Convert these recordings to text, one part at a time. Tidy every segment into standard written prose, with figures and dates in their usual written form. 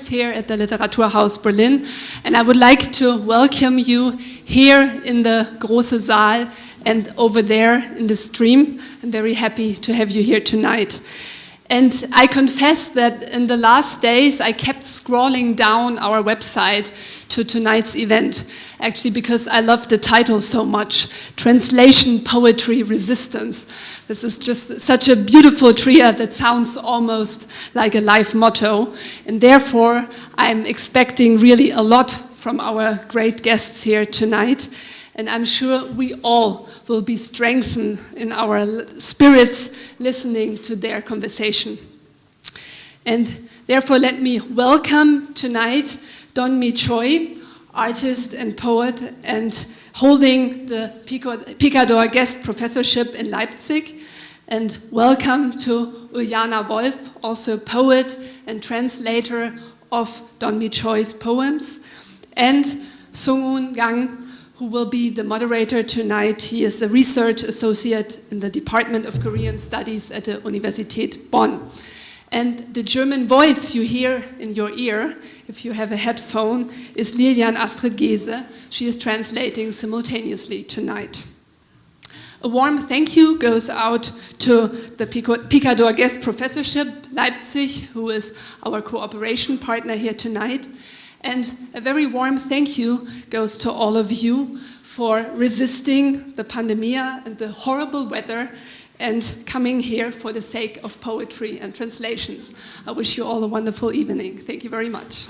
poets here at the Literaturhaus Berlin, and I would like to welcome you here in the Große Saal and over there in the stream. I'm very happy to have you here tonight. And I confess that in the last days I kept scrolling down our website to tonight's event, actually because I love the title so much, Translation, Poetry, Resistance. This is just such a beautiful trio that sounds almost like a life motto, and therefore I'm expecting really a lot from our great guests here tonight. And I'm sure we all will be strengthened in our spirits listening to their conversation. And therefore, let me welcome tonight Don Mi Choi, artist and poet, and holding the Picador Guest Professorship in Leipzig. And welcome to Uljana Wolf, also poet and translator of Don Mi Choi's poems, and Sung-Hoon Kang, who will be the moderator tonight. He is a research associate in the Department of Korean Studies at the Universität Bonn. And the German voice you hear in your ear, if you have a headphone, is Lilian Astrid Gese. She is translating simultaneously tonight. A warm thank you goes out to the Picador Guest Professorship Leipzig, who is our cooperation partner here tonight. And a very warm thank you goes to all of you for resisting the pandemic and the horrible weather and coming here for the sake of poetry and translations. I wish you all a wonderful evening. Thank you very much.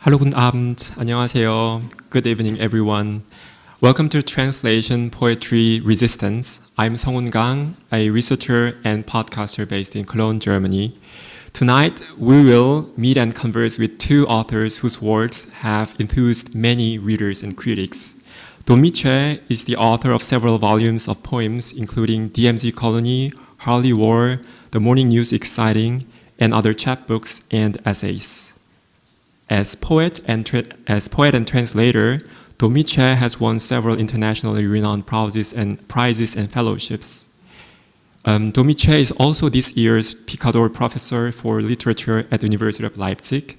Hallo, guten Abend. 안녕하세요. Good evening, everyone. Welcome to Translation, Poetry, Resistance. I'm Sung-Hoon Kang, a researcher and podcaster based in Cologne, Germany. Tonight, we will meet and converse with two authors whose works have enthused many readers and critics. Don Mi Choi is the author of several volumes of poems, including DMZ Colony, Hardly War, The Morning News Exciting, and other chapbooks and essays. As poet and translator, Don Mi Choi has won several internationally renowned prizes and fellowships. Don Mi Choi is also this year's Picador Professor for Literature at the University of Leipzig.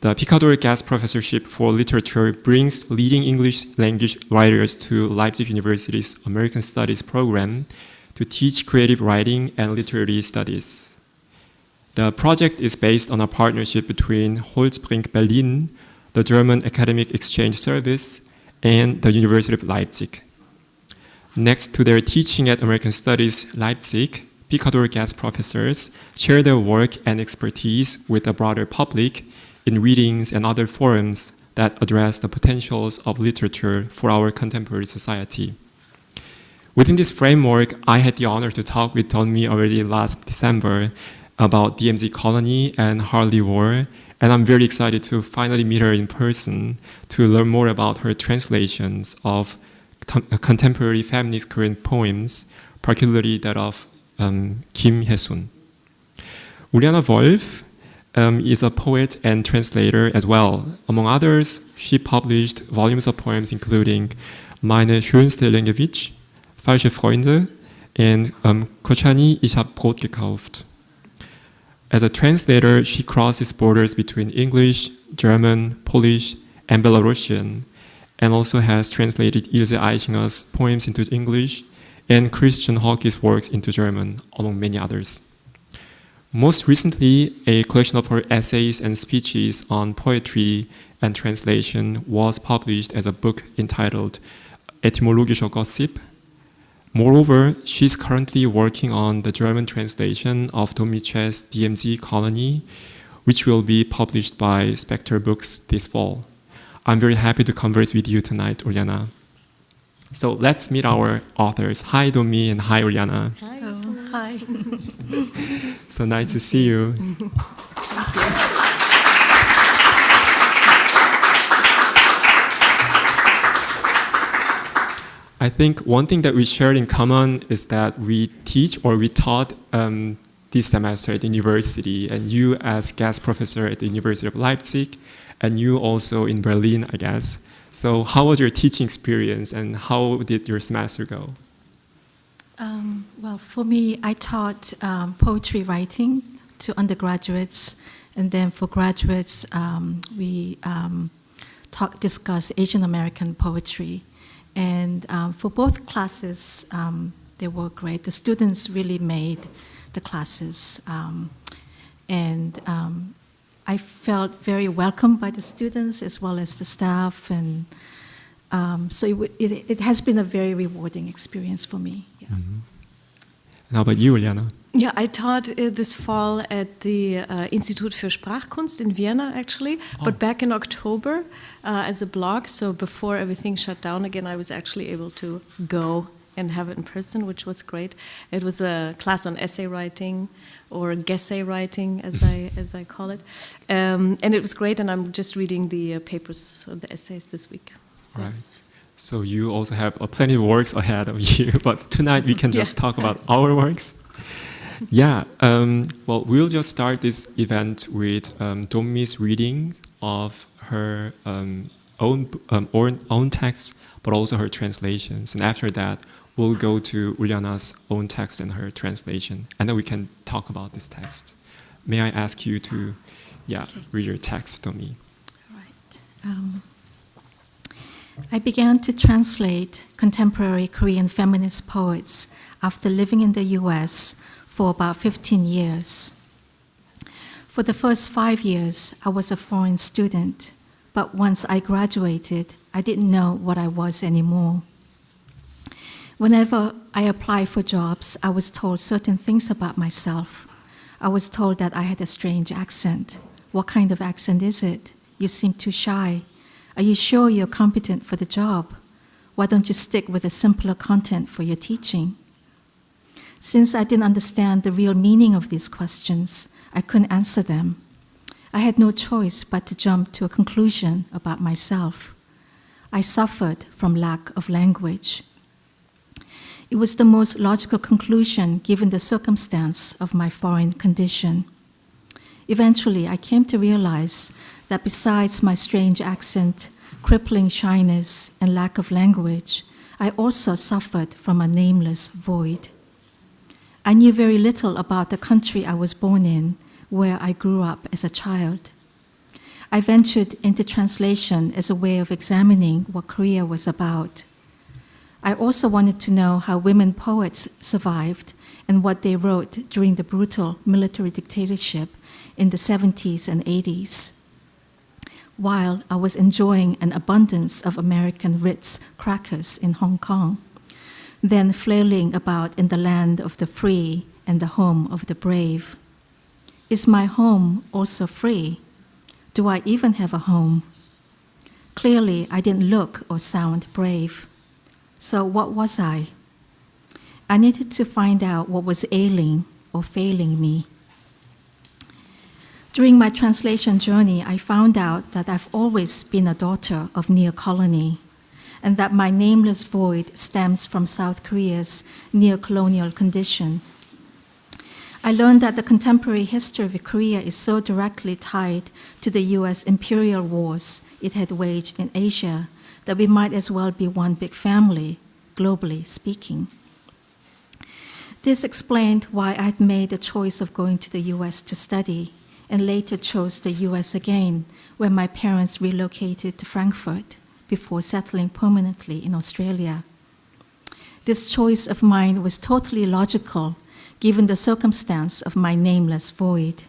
The Picador Guest Professorship for Literature brings leading English language writers to Leipzig University's American Studies program to teach creative writing and literary studies. The project is based on a partnership between Holtzbrinck Berlin, the German Academic Exchange Service, and the University of Leipzig. Next to their teaching at American Studies Leipzig, Picador guest professors share their work and expertise with the broader public in readings and other forums that address the potentials of literature for our contemporary society. Within this framework, I had the honor to talk with Don Mi already last December about DMZ Colony and Hardly War, and I'm very excited to finally meet her in person to learn more about her translations of contemporary feminist Korean poems, particularly that of Kim Hye-sun. Uljana Wolf is a poet and translator as well. Among others, she published volumes of poems including Meine schönste Längewitsch, Falsche Freunde, and Kochani, ich hab Brot gekauft. As a translator, she crosses borders between English, German, Polish, and Belarusian, and also has translated Ilse Aichinger's poems into English and Christian Hawkey's works into German, among many others. Most recently, a collection of her essays and speeches on poetry and translation was published as a book entitled Etymologischer Gossip. Moreover, she's currently working on the German translation of Don Mi Choi's DMZ Colony, which will be published by Spectre Books this fall. I'm very happy to converse with you tonight, Uljana. So let's meet our authors. Hi, Don Mi, and hi, Uljana. Hi. Hi. So nice to see you. Thank you. I think one thing that we shared in common is that we teach or we taught this semester at the university, and you as guest professor at the University of Leipzig, and you also in Berlin, I guess. So how was your teaching experience and how did your semester go? Well, for me, I taught poetry writing to undergraduates, and then for graduates, we discussed Asian American poetry. And for both classes, they were great. The students really made the classes. I felt very welcomed by the students as well as the staff. And so it has been a very rewarding experience for me. Yeah. Mm-hmm. And how about you, Uliana? Yeah, I taught this fall at the Institut für Sprachkunst in Vienna, actually, but back in October as a block. So before everything shut down again, I was actually able to go and have it in person, which was great. It was a class on essay writing, or gessay writing, as I call it, and it was great. And I'm just reading the papers, the essays this week. Right. Yes. So you also have plenty of works ahead of you, but tonight we can just talk about our works. Yeah, well, we'll just start this event with Dommi's reading of her own text, but also her translations. And after that, we'll go to Uliana's own text and her translation, and then we can talk about this text. May I ask you to, read your text, Dommi? All right. I began to translate contemporary Korean feminist poets after living in the US for about 15 years. For the first 5 years, I was a foreign student, but once I graduated, I didn't know what I was anymore. Whenever I applied for jobs, I was told certain things about myself. I was told that I had a strange accent. What kind of accent is it? You seem too shy. Are you sure you're competent for the job? Why don't you stick with a simpler content for your teaching? Since I didn't understand the real meaning of these questions, I couldn't answer them. I had no choice but to jump to a conclusion about myself. I suffered from lack of language. It was the most logical conclusion given the circumstance of my foreign condition. Eventually, I came to realize that besides my strange accent, crippling shyness, and lack of language, I also suffered from a nameless void. I knew very little about the country I was born in, where I grew up as a child. I ventured into translation as a way of examining what Korea was about. I also wanted to know how women poets survived and what they wrote during the brutal military dictatorship in the 70s and 80s. While I was enjoying an abundance of American Ritz crackers in Hong Kong, then flailing about in the land of the free and the home of the brave. Is my home also free? Do I even have a home? Clearly, I didn't look or sound brave. So what was I? I needed to find out what was ailing or failing me. During my translation journey, I found out that I've always been a daughter of neo-colony, and that my nameless void stems from South Korea's neo-colonial condition. I learned that the contemporary history of Korea is so directly tied to the US imperial wars it had waged in Asia that we might as well be one big family, globally speaking. This explained why I had made the choice of going to the US to study, and later chose the US again when my parents relocated to Frankfurt before settling permanently in Australia. This choice of mine was totally logical given the circumstance of my nameless void.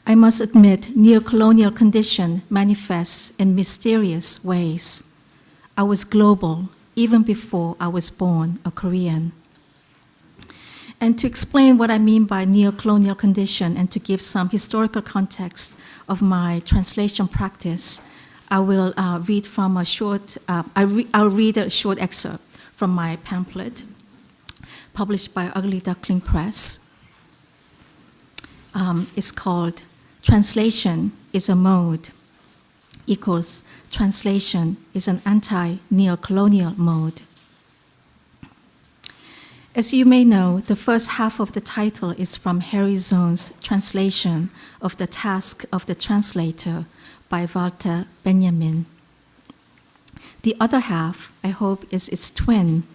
I must admit, neo-colonial condition manifests in mysterious ways. I was global even before I was born a Korean. And to explain what I mean by neo-colonial condition and to give some historical context of my translation practice, I will read from a short, I'll read a short excerpt from my pamphlet published by Ugly Duckling Press. It's called Translation is a Mode equals Translation is an anti-neo-colonial mode. As you may know, the first half of the title is from Harry Zone's translation of The Task of the Translator by Walter Benjamin. The other half, I hope, is its twin,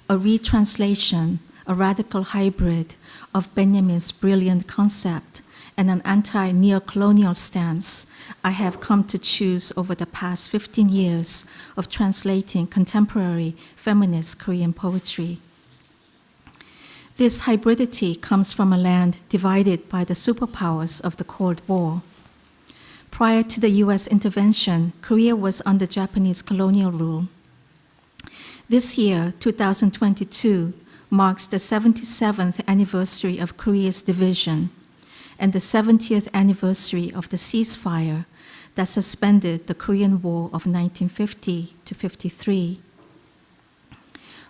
a retranslation a radical hybrid of Benjamin's brilliant concept and an anti-neocolonial stance, I have come to choose over the past 15 years of translating contemporary feminist Korean poetry. This hybridity comes from a land divided by the superpowers of the Cold War. Prior to the US intervention, Korea was under Japanese colonial rule. This year, 2022, marks the 77th anniversary of Korea's division and the 70th anniversary of the ceasefire that suspended the Korean War of 1950 to 53.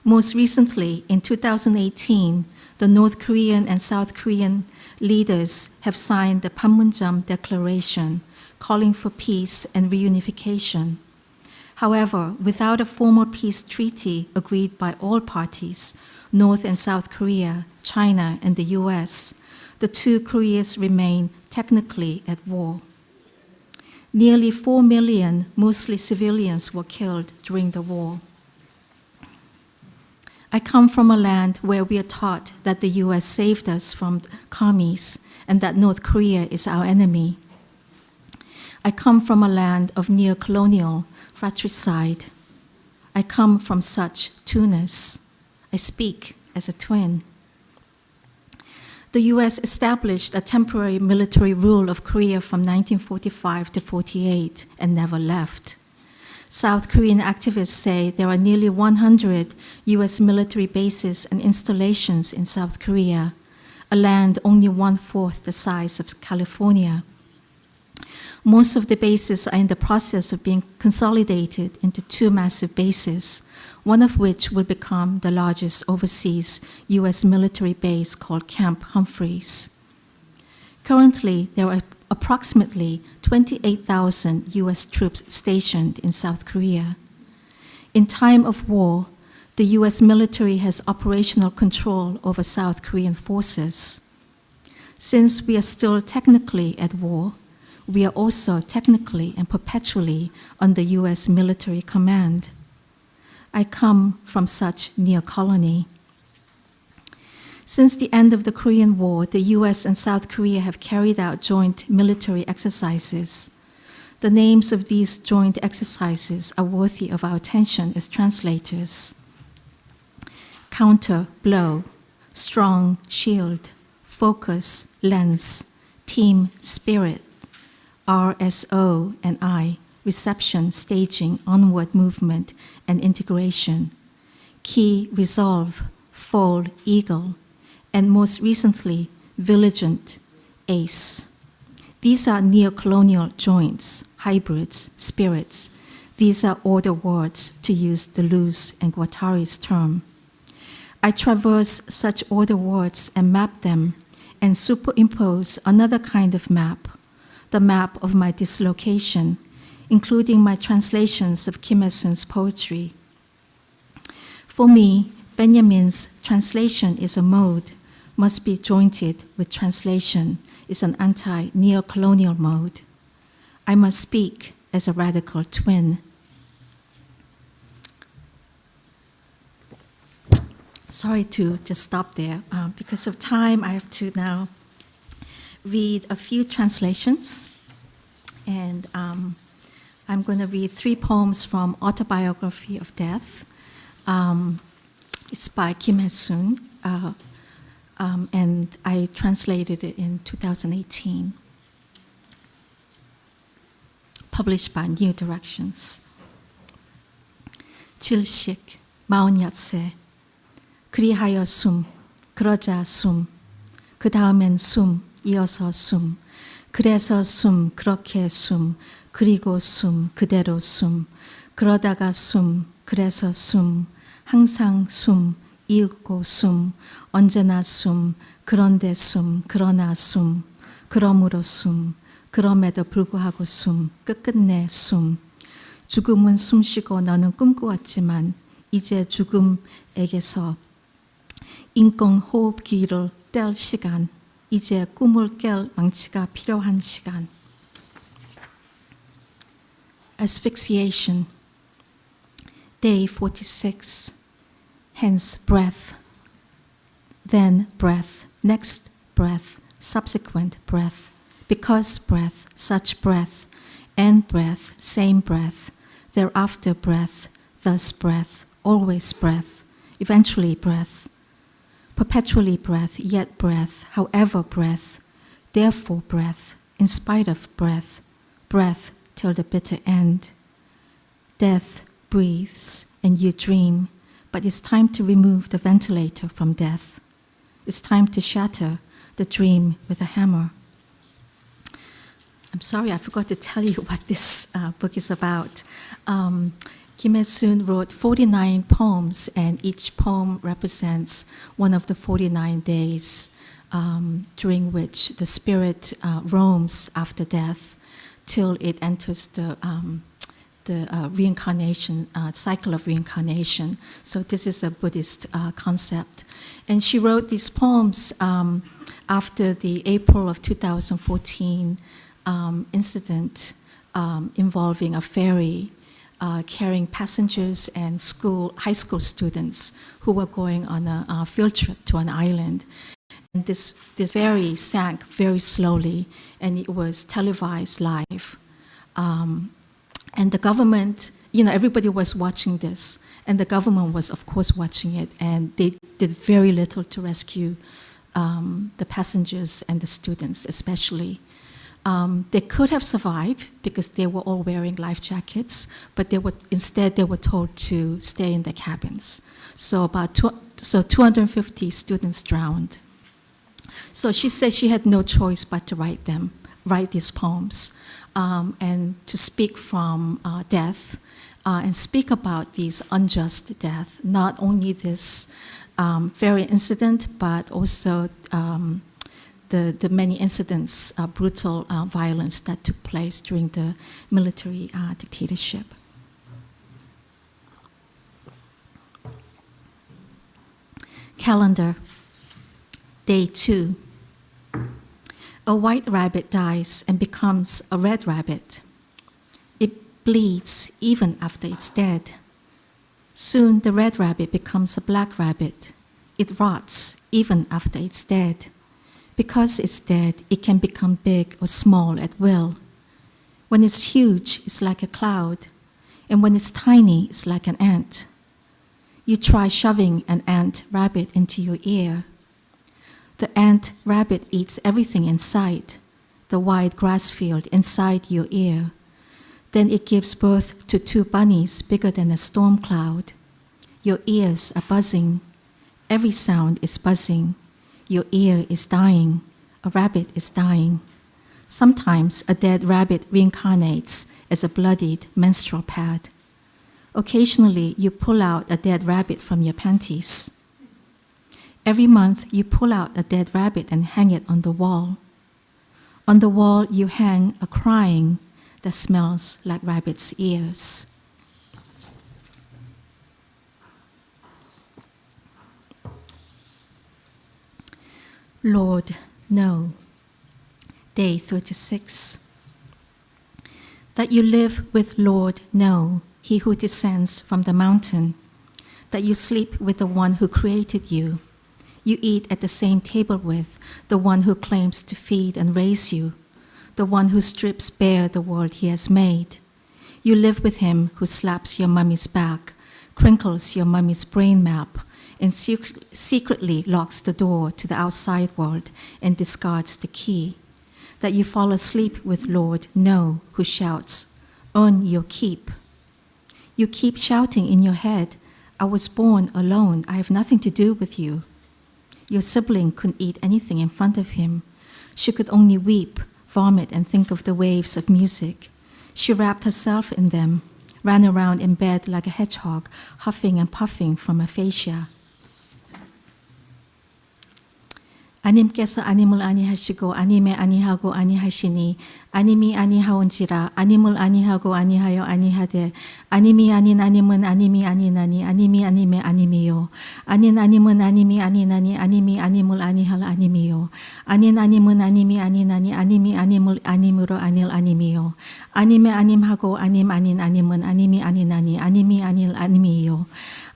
Most recently, in 2018, the North Korean and South Korean leaders have signed the Panmunjom Declaration, calling for peace and reunification. However, without a formal peace treaty agreed by all parties, North and South Korea, China, and the US, the two Koreas remain technically at war. Nearly 4 million, mostly civilians, were killed during the war. I come from a land where we are taught that the US saved us from commies and that North Korea is our enemy. I come from a land of neocolonial fratricide. I come from such two-ness. I speak as a twin. The US established a temporary military rule of Korea from 1945 to 48 and never left. South Korean activists say there are nearly 100 US military bases and installations in South Korea, a land only 1/4 the size of California. Most of the bases are in the process of being consolidated into 2 massive bases, one of which will become the largest overseas US military base called Camp Humphreys. Currently, there are approximately 28,000 US troops stationed in South Korea. In time of war, the US military has operational control over South Korean forces. Since we are still technically at war, we are also technically and perpetually under US military command. I come from such neocolony. Since the end of the Korean War, the US and South Korea have carried out joint military exercises. The names of these joint exercises are worthy of our attention as translators. Counter, blow, strong, shield, focus, lens, team, spirit, RSO and I, reception, staging, onward movement, and integration. Key, resolve, fold, eagle, and most recently, vigilant, ace. These are neocolonial joints, hybrids, spirits. These are order words, to use Deleuze and Guattari's term. I traverse such order words and map them and superimpose another kind of map, the map of my dislocation, including my translations of Kim Il-sung's poetry. For me, Benjamin's translation is a mode, must be jointed with translation, is an anti-neocolonial mode. I must speak as a radical twin. Sorry to just stop there. Because of time, I have to now read a few translations. And I'm going to read 3 poems from Autobiography of Death. It's by Kim Il-sung, and I translated it in 2018. Published by New Directions. 질식, 48세. 그리하여 숨, 그러자 숨, 그 다음엔 숨, 이어서 숨, 그래서 숨, 그렇게 숨, 그리고 숨, 그대로 숨, 그러다가 숨, 그래서 숨, 항상 숨, 이윽고 숨, 언제나 숨, 그런데 숨, 그러나 숨, 그러므로 숨, 그럼에도 불구하고 숨, 끝끝내 숨. 죽음은 숨쉬고 너는 꿈꾸었지만 이제 죽음에게서 인공 호흡기를 뗄 시간, 이제 꿈을 깰 망치가 필요한 시간. Asphyxiation. Day 46. Hence breath. then breath, next breath, subsequent breath, because breath, such breath, and breath, same breath, thereafter breath, thus breath, always breath, eventually breath, perpetually breath, yet breath, however breath, therefore breath, in spite of breath, breath till the bitter end. Death breathes and you dream, but it's time to remove the ventilator from death. It's time to shatter the dream with a hammer. I'm sorry, I forgot to tell you what this book is about. Kim Il-sung wrote 49 poems, and each poem represents one of the 49 days during which the spirit roams after death till it enters the reincarnation, cycle of reincarnation. So this is a Buddhist concept. And she wrote these poems after the April of 2014 incident involving a ferry carrying passengers and high school students who were going on a field trip to an island. And this ferry sank very slowly, and it was televised live. And the government, everybody was watching this, and the government was, of course, watching it, and they did very little to rescue the passengers and the students, especially. They could have survived because they were all wearing life jackets, but instead they were told to stay in their cabins. So 250 students drowned. So she said she had no choice but to write these poems, and to speak from death, and speak about these unjust death, not only this ferry incident, but also the many incidents, brutal violence that took place during the military dictatorship. Calendar, day 2. A white rabbit dies and becomes a red rabbit. It bleeds even after it's dead. Soon the red rabbit becomes a black rabbit. It rots even after it's dead. Because it's dead, it can become big or small at will. When it's huge, it's like a cloud. And when it's tiny, it's like an ant. You try shoving an ant rabbit into your ear. The ant rabbit eats everything in sight, the wide grass field inside your ear. Then it gives birth to 2 bunnies bigger than a storm cloud. Your ears are buzzing. Every sound is buzzing. Your ear is dying. A rabbit is dying. Sometimes a dead rabbit reincarnates as a bloodied menstrual pad. Occasionally, you pull out a dead rabbit from your panties. Every month, you pull out a dead rabbit and hang it on the wall. On the wall, you hang a crying that smells like rabbit's ears. Lord, no. Day 36. That you live with Lord, no, he who descends from the mountain. That you sleep with the one who created you. You eat at the same table with the one who claims to feed and raise you, the one who strips bare the world he has made. You live with him who slaps your mummy's back, crinkles your mummy's brain map, and secretly locks the door to the outside world and discards the key. That you fall asleep with Lord No, who shouts, "Earn your keep." You keep shouting in your head, "I was born alone, I have nothing to do with you." Your sibling couldn't eat anything in front of him. She could only weep, vomit, and think of the waves of music. She wrapped herself in them, ran around in bed like a hedgehog, huffing and puffing from aphasia. 아님께서 아님을 아니하시고 아님의 아니하고 아니하시니 아님이 아니하온지라 아님을 아니하고 아니하여 아니하되 아님이 아닌 아님은 아님이 아니나니 아님이 아님의 아님이요 아닌 아님은 아님이 아니나니 아님이 아님을 아니할 아님이요 아닌 아님은 아님이 아니나니 아님이 아님을 아님으로 아닐 아님이요 아님의 아님하고 아님 아닌 아님은 아님이 아니나니 아님이 아닐 아님이요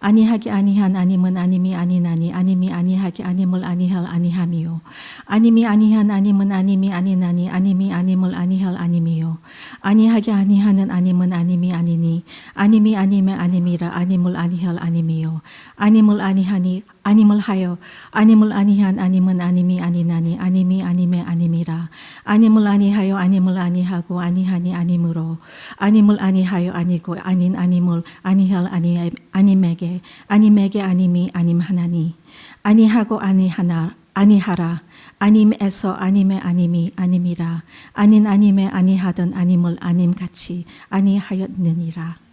아니하기 아니한 아님은 아님이 아니나니 아님이 아니하기 아님을 아니할 아니함이요 아님이 아니한 아님은 아님이 아니나니 아님이 아님을 아니할 아님이요 아니하기 아니하는 아님은 아님이 아니니 아님이 아님의 아님이라 아님을 아니할 아님이요 아님을 아니하니 아님을 하여 아님을 아니한 아님은 아님이 아니나니 아님이 아님의 아님이라 아님을 아니하여 아님을 아니하고 아니하니 아님으로 아님을 아니하여 아니고 아닌 아님을 아니할 아님에게 아님이 아님 하나니 아니하고 아니하라 아님에서 아님의 아님이 아님이라 아닌 아님의 아니하던 아님을 아님같이 아니하였느니라.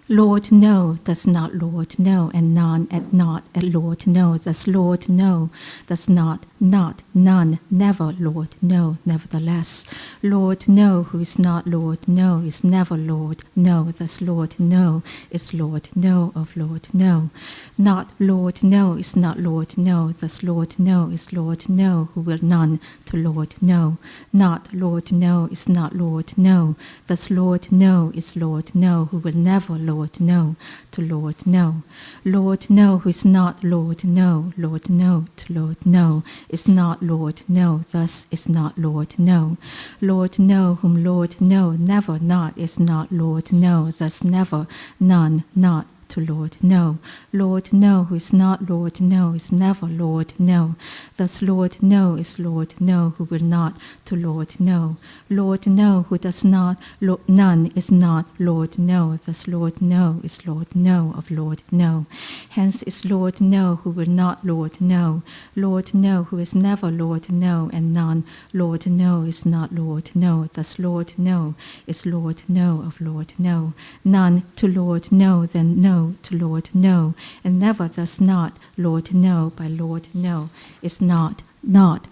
Lord, no, does not Lord, no, and none, and not, and Lord, no, does Lord, no, does not, none, never, Lord, no, nevertheless. Lord, no, who is not Lord, no, is never Lord, no, thus Lord, no, is Lord, no, of Lord, no. Not Lord, no, is not Lord, no, thus Lord, no, is Lord, no, who will none to Lord, no. Not Lord, no, is not Lord, no, thus Lord, no, is Lord, no, who will never Lord, no, to Lord, no. Lord, no, who is not Lord, no, Lord, no, to Lord, no, is not Lord, no, thus is not Lord, no. Lord, no, whom Lord, no, never, not, is not Lord, no, thus never, none, not, to Lord, no. Lord, no, who is not Lord, no, is never Lord, no. Thus Lord, no, is Lord, no, who will not, to Lord, no. Lord, no, who does not, none is not Lord, no. Thus Lord, no, is Lord, no, of Lord, no. Hence is Lord, no, who will not Lord, no. Lord, no, who is never Lord, no, and none. Lord, no, is not Lord, no. Thus Lord, no, is Lord, no, of Lord, no. None to Lord, no, then no, to Lord, no, and never thus not, Lord, no, by Lord, no, is not, Lord,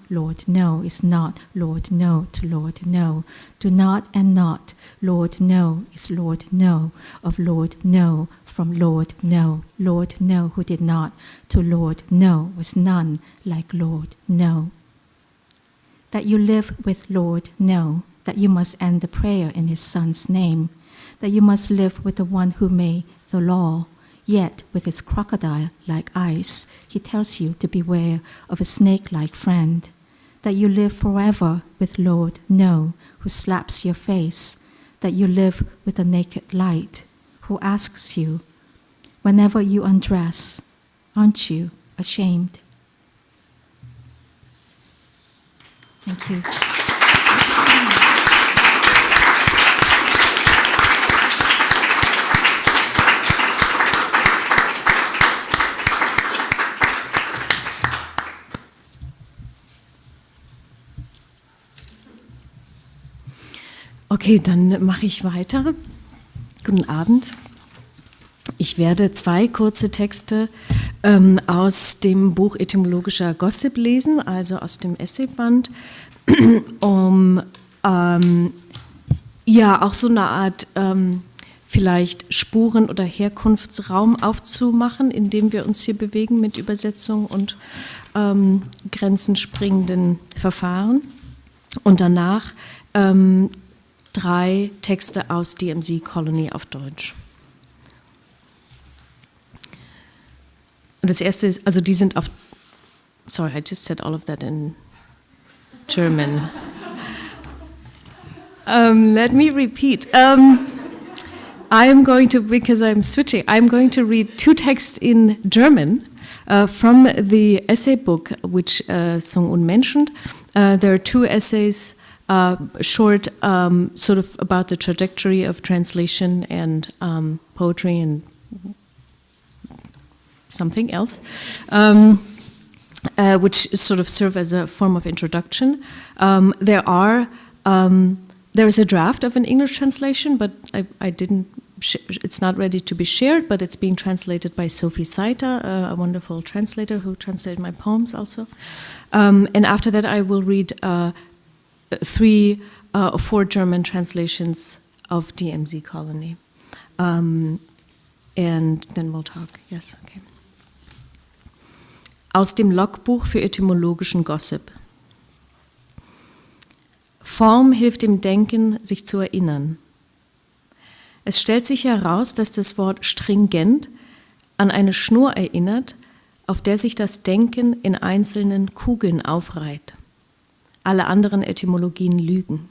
no, is not, Lord, no, to Lord, no, do not and not, Lord, no, is Lord, no, of Lord, no, from Lord, no, Lord, no, who did not, to Lord, no, was none like Lord, no. That you live with Lord, no, that you must end the prayer in his Son's name, that you must live with the one who made the law, yet with its crocodile-like eyes, he tells you to beware of a snake-like friend, that you live forever with Lord, no, who slaps your face, that you live with the naked light, who asks you, whenever you undress, aren't you ashamed? Thank you. Okay, dann mache ich weiter. Guten Abend. Ich werde 2 kurze Texte aus dem Buch Etymologischer Gossip lesen, also aus dem Essayband, um ja auch so eine Art vielleicht Spuren- oder Herkunftsraum aufzumachen, in dem wir uns hier bewegen mit Übersetzung und grenzensprengenden Verfahren. Und danach 3 Texte aus DMZ Colony auf Deutsch. Und das erste ist, also die sind auf, sorry, I just said all of that in German. Let me repeat. I'm going to, because I'm switching, I'm going to read 2 texts in German from the essay book which Sung-Un mentioned. There are 2 essays, short, sort of about the trajectory of translation and poetry and something else, which sort of serve as a form of introduction. There is a draft of an English translation, but I didn't. It's not ready to be shared, but it's being translated by Sophie Saiter, a wonderful translator who translated my poems also. And after that, I will read 3 or 4 German translations of DMZ Colony. And then we'll talk. Yes, okay. Aus dem Logbuch für etymologischen Gossip. Form hilft dem Denken, sich zu erinnern. Es stellt sich heraus, dass das Wort stringent an eine Schnur erinnert, auf der sich das Denken in einzelnen Kugeln aufreiht. Alle anderen Etymologien lügen.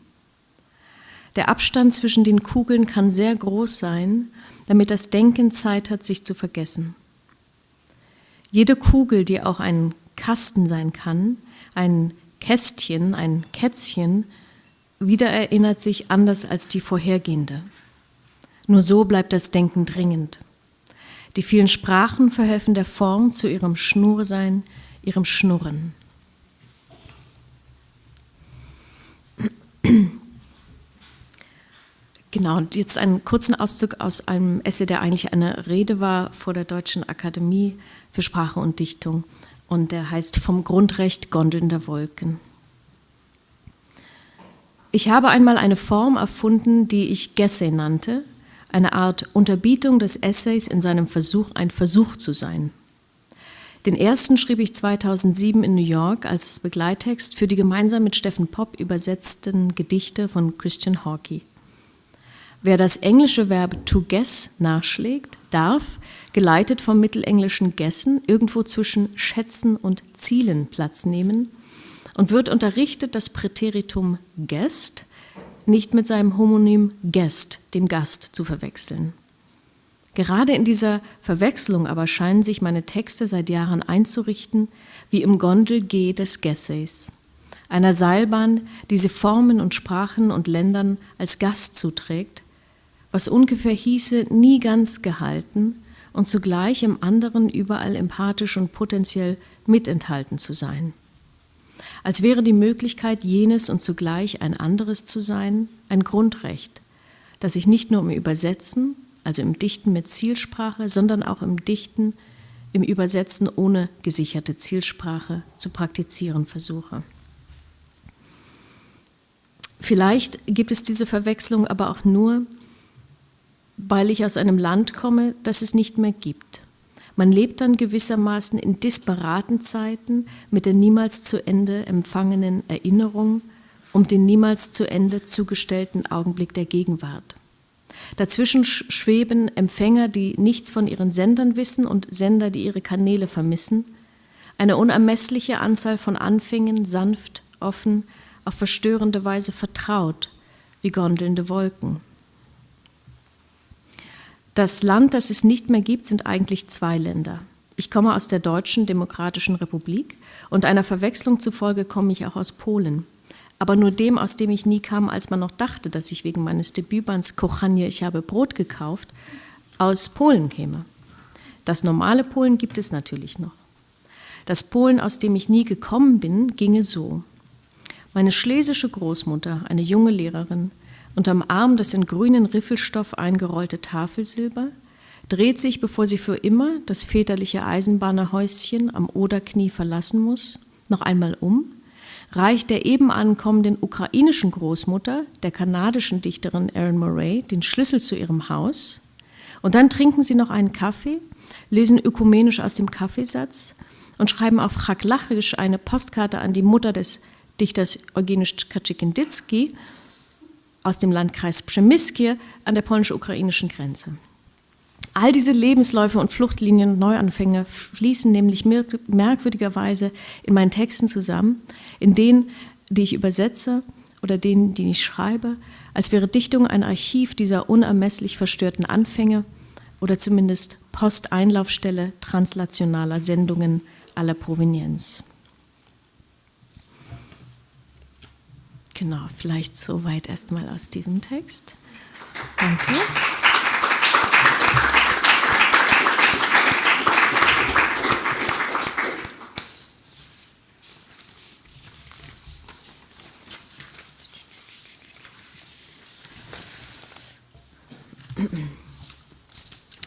Der Abstand zwischen den Kugeln kann sehr groß sein, damit das Denken Zeit hat, sich zu vergessen. Jede Kugel, die auch ein Kasten sein kann, ein Kästchen, ein Kätzchen, wiedererinnert sich anders als die vorhergehende. Nur so bleibt das Denken dringend. Die vielen Sprachen verhelfen der Form zu ihrem Schnursein, ihrem Schnurren. Genau, und jetzt einen kurzen Auszug aus einem Essay, der eigentlich eine Rede war vor der Deutschen Akademie für Sprache und Dichtung. Und der heißt Vom Grundrecht Gondeln der Wolken. Ich habe einmal eine Form erfunden, die ich Gessay nannte, eine Art Unterbietung des Essays in seinem Versuch, ein Versuch zu sein. Den ersten schrieb ich 2007 in New York als Begleittext für die gemeinsam mit Steffen Popp übersetzten Gedichte von Christian Hawkey. Wer das englische Verb to guess nachschlägt, darf, geleitet vom mittelenglischen guessen, irgendwo zwischen schätzen und zielen Platz nehmen und wird unterrichtet, das Präteritum guest nicht mit seinem Homonym guest, dem Gast, zu verwechseln. Gerade in dieser Verwechslung aber scheinen sich meine Texte seit Jahren einzurichten, wie im Gondel-G des Gessays, einer Seilbahn, die sie Formen und Sprachen und Ländern als Gast zuträgt, was ungefähr hieße, nie ganz gehalten und zugleich im anderen überall empathisch und potenziell mitenthalten zu sein. Als wäre die Möglichkeit, jenes und zugleich ein anderes zu sein, ein Grundrecht, das sich nicht nur im Übersetzen, also im Dichten mit Zielsprache, sondern auch im Dichten, im Übersetzen ohne gesicherte Zielsprache zu praktizieren versuche. Vielleicht gibt es diese Verwechslung aber auch nur, weil ich aus einem Land komme, das es nicht mehr gibt. Man lebt dann gewissermaßen in disparaten Zeiten mit der niemals zu Ende empfangenen Erinnerung um den niemals zu Ende zugestellten Augenblick der Gegenwart. Dazwischen schweben Empfänger, die nichts von ihren Sendern wissen und Sender, die ihre Kanäle vermissen. Eine unermessliche Anzahl von Anfängen, sanft, offen, auf verstörende Weise vertraut, wie gondelnde Wolken. Das Land, das es nicht mehr gibt, sind eigentlich zwei Länder. Ich komme aus der Deutschen Demokratischen Republik und einer Verwechslung zufolge komme ich auch aus Polen. Aber nur dem, aus dem ich nie kam, als man noch dachte, dass ich wegen meines Debütbands Kochanie, ich habe Brot gekauft, aus Polen käme. Das normale Polen gibt es natürlich noch. Das Polen, aus dem ich nie gekommen bin, ginge so. Meine schlesische Großmutter, eine junge Lehrerin, unterm Arm das in grünen Riffelstoff eingerollte Tafelsilber, dreht sich, bevor sie für immer das väterliche Eisenbahnerhäuschen am Oderknie verlassen muss, noch einmal um, reicht der eben ankommenden ukrainischen Großmutter, der kanadischen Dichterin Erin Murray, den Schlüssel zu ihrem Haus und dann trinken sie noch einen Kaffee, lesen ökumenisch aus dem Kaffeesatz und schreiben auf Chakhlachisch eine Postkarte an die Mutter des Dichters Eugeniusz Kaczyk-Indycki aus dem Landkreis Przemyskie an der polnisch-ukrainischen Grenze. All diese Lebensläufe und Fluchtlinien und Neuanfänge fließen nämlich merkwürdigerweise in meinen Texten zusammen, in denen, die ich übersetze oder denen, die ich schreibe, als wäre Dichtung ein Archiv dieser unermesslich verstörten Anfänge oder zumindest Posteinlaufstelle translationaler Sendungen aller Provenienz. Genau, vielleicht soweit erstmal aus diesem Text. Danke.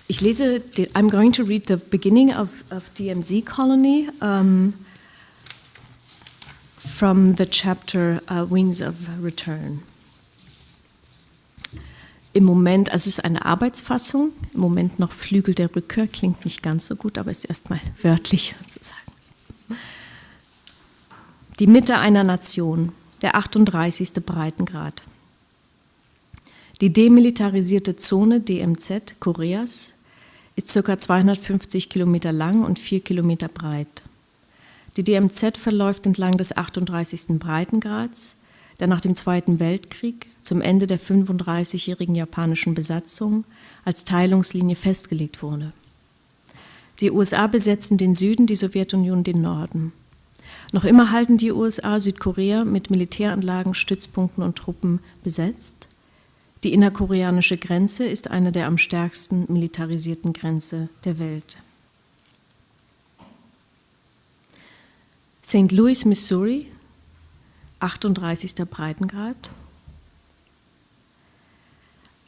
Ich lese, I'm going to read the beginning of DMZ Colony from the chapter Wings of Return. Im Moment, also es ist eine Arbeitsfassung, im Moment noch Flügel der Rückkehr, klingt nicht ganz so gut, aber ist erstmal wörtlich sozusagen. Die Mitte einer Nation, der 38. Breitengrad. Die demilitarisierte Zone DMZ Koreas ist ca. 250 Kilometer lang und 4 Kilometer breit. Die DMZ verläuft entlang des 38. Breitengrads, der nach dem Zweiten Weltkrieg zum Ende der 35-jährigen japanischen Besatzung als Teilungslinie festgelegt wurde. Die USA besetzen den Süden, die Sowjetunion den Norden. Noch immer halten die USA Südkorea mit Militäranlagen, Stützpunkten und Truppen besetzt. Die innerkoreanische Grenze ist eine der am stärksten militarisierten Grenzen der Welt. St. Louis, Missouri, 38. Breitengrad.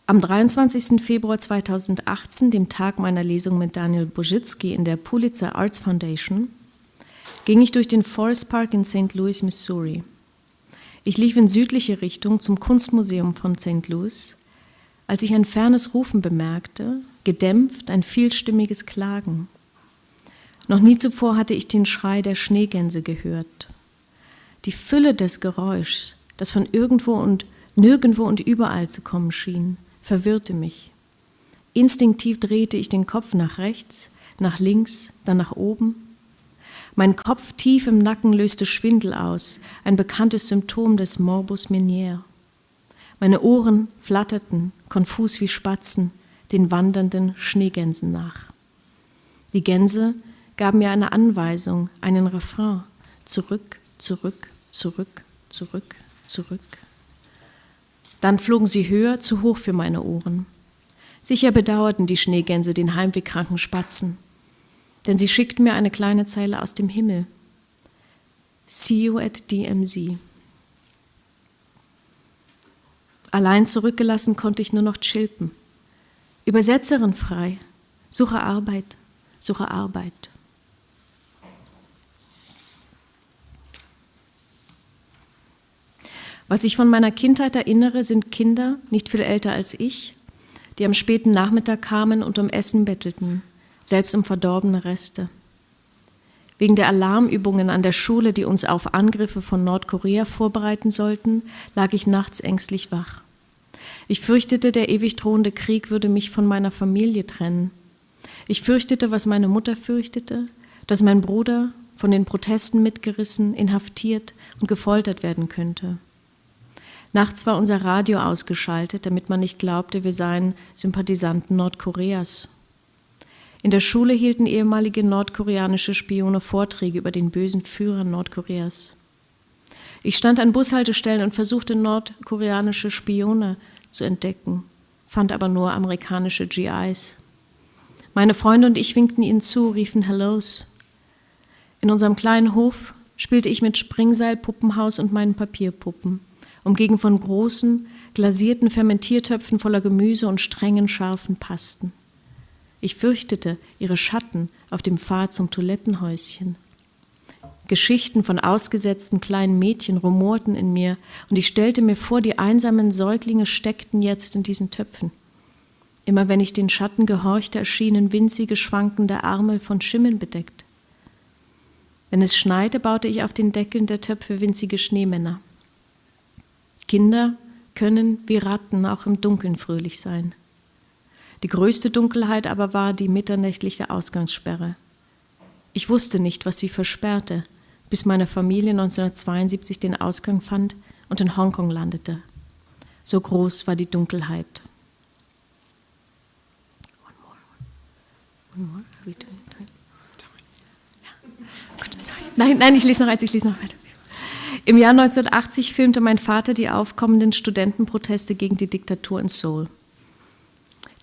Am 23. Februar 2018, dem Tag meiner Lesung mit Daniel Bożycki in der Pulitzer Arts Foundation, ging ich durch den Forest Park in St. Louis, Missouri. Ich lief in südliche Richtung zum Kunstmuseum von St. Louis, als ich ein fernes Rufen bemerkte, gedämpft ein vielstimmiges Klagen. Noch nie zuvor hatte ich den Schrei der Schneegänse gehört. Die Fülle des Geräuschs, das von irgendwo und nirgendwo und überall zu kommen schien, verwirrte mich. Instinktiv drehte ich den Kopf nach rechts, nach links, dann nach oben. Mein Kopf tief im Nacken löste Schwindel aus, ein bekanntes Symptom des Morbus Meniere. Meine Ohren flatterten, konfus wie Spatzen, den wandernden Schneegänsen nach. Die Gänse gaben mir eine Anweisung, einen Refrain. Zurück, zurück, zurück, zurück, zurück. Dann flogen sie höher, zu hoch für meine Ohren. Sicher bedauerten die Schneegänse den heimwehkranken Spatzen, denn sie schickten mir eine kleine Zeile aus dem Himmel. See you at DMZ. Allein zurückgelassen konnte ich nur noch chilpen. Übersetzerin frei. Suche Arbeit, suche Arbeit. Was ich von meiner Kindheit erinnere, sind Kinder, nicht viel älter als ich, die am späten Nachmittag kamen und um Essen bettelten, selbst um verdorbene Reste. Wegen der Alarmübungen an der Schule, die uns auf Angriffe von Nordkorea vorbereiten sollten, lag ich nachts ängstlich wach. Ich fürchtete, der ewig drohende Krieg würde mich von meiner Familie trennen. Ich fürchtete, was meine Mutter fürchtete, dass mein Bruder, von den Protesten mitgerissen, inhaftiert und gefoltert werden könnte. Nachts war unser Radio ausgeschaltet, damit man nicht glaubte, wir seien Sympathisanten Nordkoreas. In der Schule hielten ehemalige nordkoreanische Spione Vorträge über den bösen Führer Nordkoreas. Ich stand an Bushaltestellen und versuchte, nordkoreanische Spione zu entdecken, fand aber nur amerikanische GIs. Meine Freunde und ich winkten ihnen zu, riefen Hellos. In unserem kleinen Hof spielte ich mit Springseil, Puppenhaus und meinen Papierpuppen, umgeben von großen, glasierten Fermentiertöpfen voller Gemüse und strengen, scharfen Pasten. Ich fürchtete ihre Schatten auf dem Pfad zum Toilettenhäuschen. Geschichten von ausgesetzten kleinen Mädchen rumorten in mir und ich stellte mir vor, die einsamen Säuglinge steckten jetzt in diesen Töpfen. Immer wenn ich den Schatten gehorchte, erschienen winzige, schwankende Arme von Schimmeln bedeckt. Wenn es schneite, baute ich auf den Deckeln der Töpfe winzige Schneemänner. Kinder können wie Ratten auch im Dunkeln fröhlich sein. Die größte Dunkelheit aber war die mitternächtliche Ausgangssperre. Ich wusste nicht, was sie versperrte, bis meine Familie 1972 den Ausgang fand und in Hongkong landete. So groß war die Dunkelheit. One more. Are we doing time? Ja. Gut, sorry. Nein, ich lese noch weiter. Im Jahr 1980 filmte mein Vater die aufkommenden Studentenproteste gegen die Diktatur in Seoul.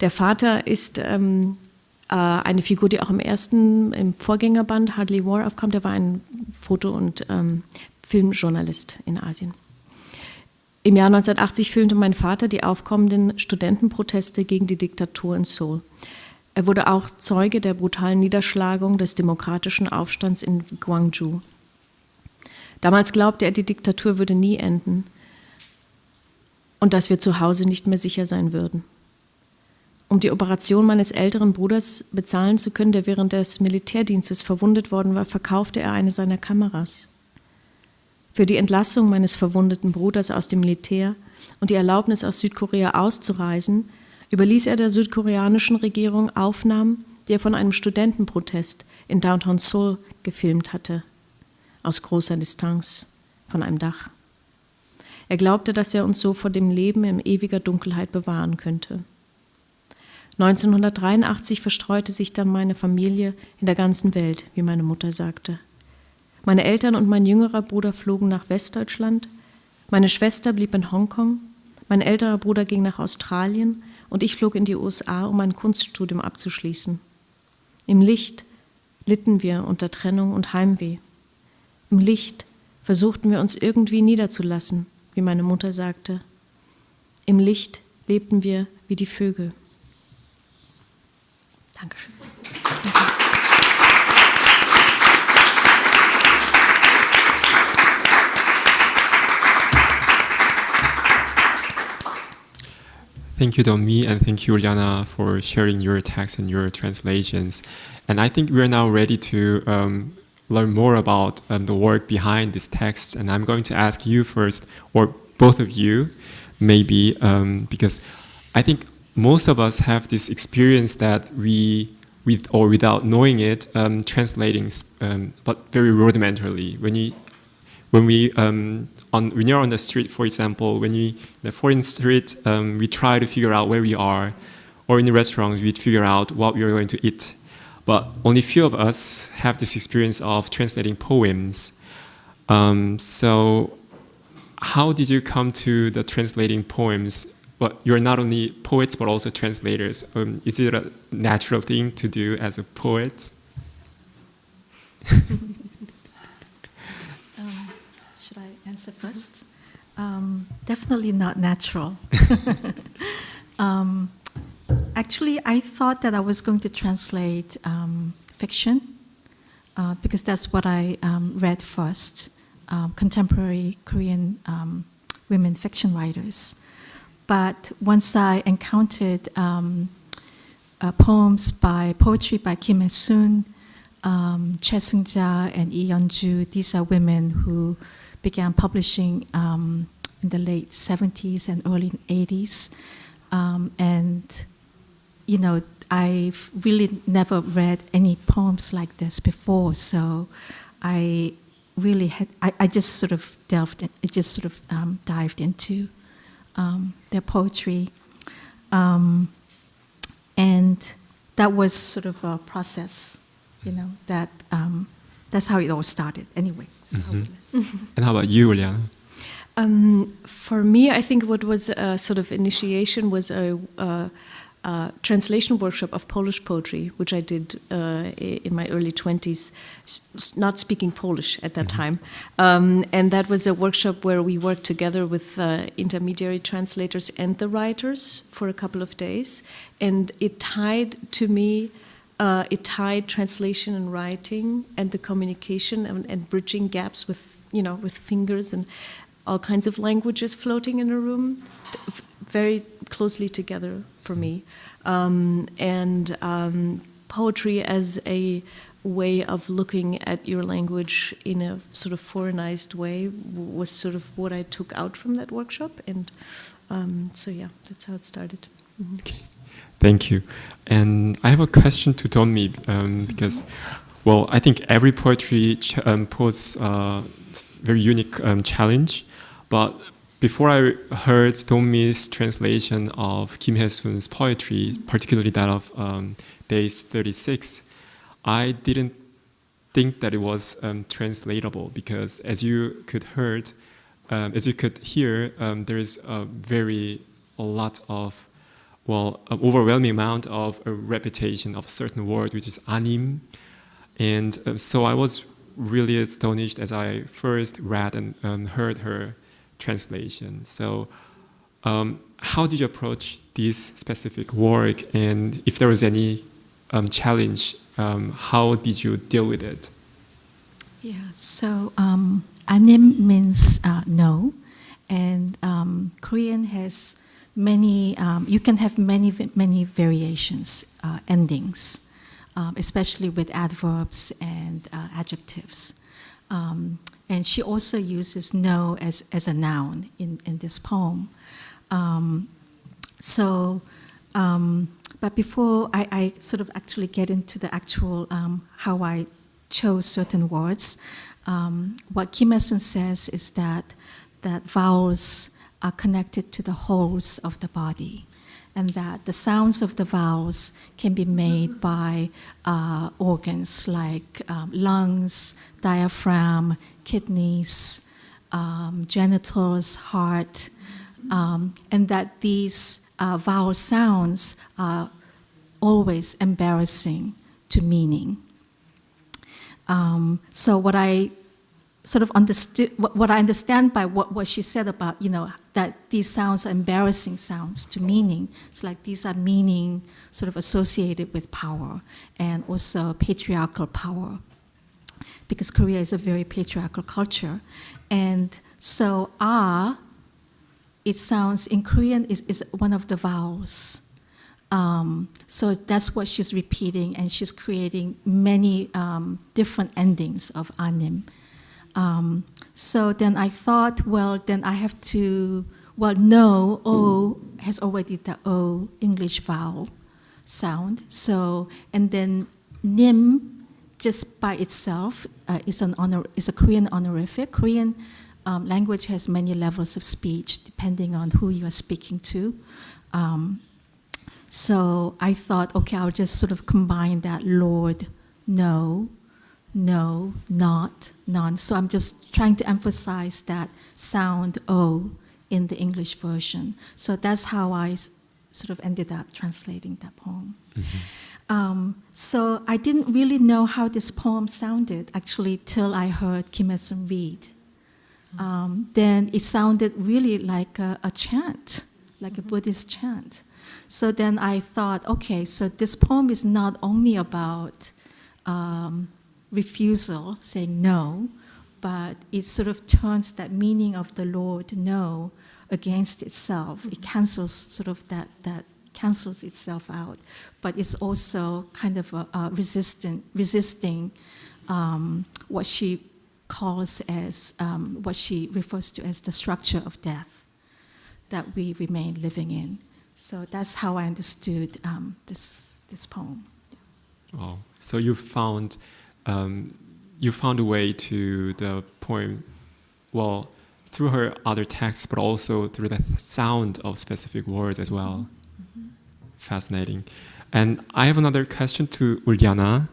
Der Vater ist eine Figur, die auch im Vorgängerband Hardly War aufkommt. Er war ein Foto- und Filmjournalist in Asien. Im Jahr 1980 filmte mein Vater die aufkommenden Studentenproteste gegen die Diktatur in Seoul. Er wurde auch Zeuge der brutalen Niederschlagung des demokratischen Aufstands in Gwangju. Damals glaubte er, die Diktatur würde nie enden und dass wir zu Hause nicht mehr sicher sein würden. Um die Operation meines älteren Bruders bezahlen zu können, der während des Militärdienstes verwundet worden war, verkaufte er eine seiner Kameras. Für die Entlassung meines verwundeten Bruders aus dem Militär und die Erlaubnis, aus Südkorea auszureisen, überließ er der südkoreanischen Regierung Aufnahmen, die er von einem Studentenprotest in Downtown Seoul gefilmt hatte, aus großer Distanz, von einem Dach. Er glaubte, dass er uns so vor dem Leben in ewiger Dunkelheit bewahren könnte. 1983 verstreute sich dann meine Familie in der ganzen Welt, wie meine Mutter sagte. Meine Eltern und mein jüngerer Bruder flogen nach Westdeutschland, meine Schwester blieb in Hongkong, mein älterer Bruder ging nach Australien und ich flog in die USA, um mein Kunststudium abzuschließen. Im Licht litten wir unter Trennung und Heimweh. Im Licht versuchten wir uns irgendwie niederzulassen, wie meine Mutter sagte. Im Licht lebten wir wie die Vögel. Dankeschön. Thank you, Donmi, and thank you, Uliana, for sharing your text and your translations. And I think we're now ready to learn more about the work behind this text. And I'm going to ask you first, or both of you, maybe, because I think most of us have this experience that we, with or without knowing it, translating, but very rudimentarily. When you're on the street, for example, when you in a foreign street, we try to figure out where we are, or in the restaurants, we figure out what we are going to eat. But only few of us have this experience of translating poems. So, how did you come to the translating poems? But you're not only poets but also translators. Is it a natural thing to do as a poet? Should I answer first? Definitely not natural. Actually, I thought that I was going to translate fiction because that's what I read first, contemporary Korean women fiction writers. But once I encountered poetry by Kim Hae-sun, Choi Seung-ja, and Lee Yeon-ju, these are women who began publishing in the late 70s and early 80s. And, you know, I've really never read any poems like this before, so I really I just sort of dived into their poetry. And that was sort of a process, you know, that's how it all started anyway. So. And how about you, Uliana? For me, I think what was a sort of initiation was a translation workshop of Polish poetry, which I did in my early 20s, not speaking Polish at that time. And that was a workshop where we worked together with intermediary translators and the writers for a couple of days. And it tied translation and writing and the communication and bridging gaps with, you know, with fingers and all kinds of languages floating in a room, very closely together for me. Poetry as a way of looking at your language in a sort of foreignized way was sort of what I took out from that workshop. And so, yeah, that's how it started. Mm-hmm. Okay. Thank you. And I have a question to Donmi because, well, I think every poetry poses a very unique challenge. But before I heard Donmi's translation of Kim Hae-sun's poetry, particularly that of Days 36, I didn't think that it was translatable because, as you could hear, there is an overwhelming amount of a repetition of a certain word, which is anim, and so I was really astonished as I first read and heard her translation. So, how did you approach this specific work, and if there was any challenge, how did you deal with it? Yeah, so anim means no, and Korean has many. You can have many variations, endings, especially with adverbs and adjectives. And she also uses no as a noun in this poem. But before I sort of actually get into the actual how I chose certain words, what Kim Il-sung says is that vowels are connected to the wholes of the body, and that the sounds of the vowels can be made by organs like lungs, diaphragm, kidneys, genitals, heart, and that these vowel sounds are always embarrassing to meaning. So what I sort of understood, what I understand by what she said about, that these sounds are embarrassing sounds to meaning. It's like these are meaning sort of associated with power and also patriarchal power, because Korea is a very patriarchal culture. And so it sounds in Korean is one of the vowels. So that's what she's repeating, and she's creating many different endings of anim. So then I thought, well, then I have to, no, O has already the O English vowel sound. So, and then nim, just by itself, is a Korean honorific. Korean language has many levels of speech depending on who you are speaking to. So I thought, okay, I'll just sort of combine that Lord, no, not, none. So I'm just trying to emphasize that sound O in the English version. So that's how I sort of ended up translating that poem. Mm-hmm. So I didn't really know how this poem sounded, actually, till I heard Kim Il-sung read. Then it sounded really like a chant, like a Buddhist chant. So then I thought, okay, so this poem is not only about refusal, saying no, but it sort of turns that meaning of the Lord no against itself. It cancels sort of that cancels itself out, but it's also kind of resisting what she calls as what she refers to as the structure of death that we remain living in. So that's how I understood this poem. Oh, so you found a way to the poem, well, through her other texts, but also through the sound of specific words as well. Mm-hmm. Fascinating. And I have another question to Uljana.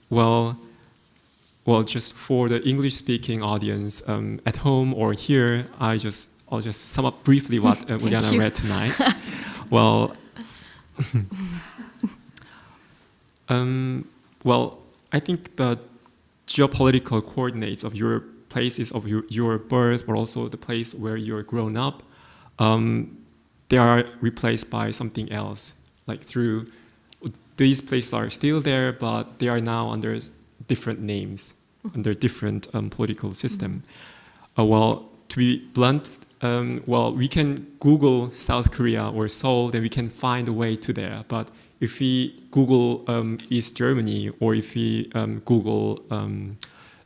Well, just for the English-speaking audience at home or here, I'll just sum up briefly what Uljana read tonight. Well, I think the geopolitical coordinates of your places of your birth, but also the place where you're grown up, they are replaced by something else. Like through these places are still there, but they are now under different names, under different political system. To be blunt, we can Google South Korea or Seoul, then we can find a way to there. But if we Google East Germany, or if we Google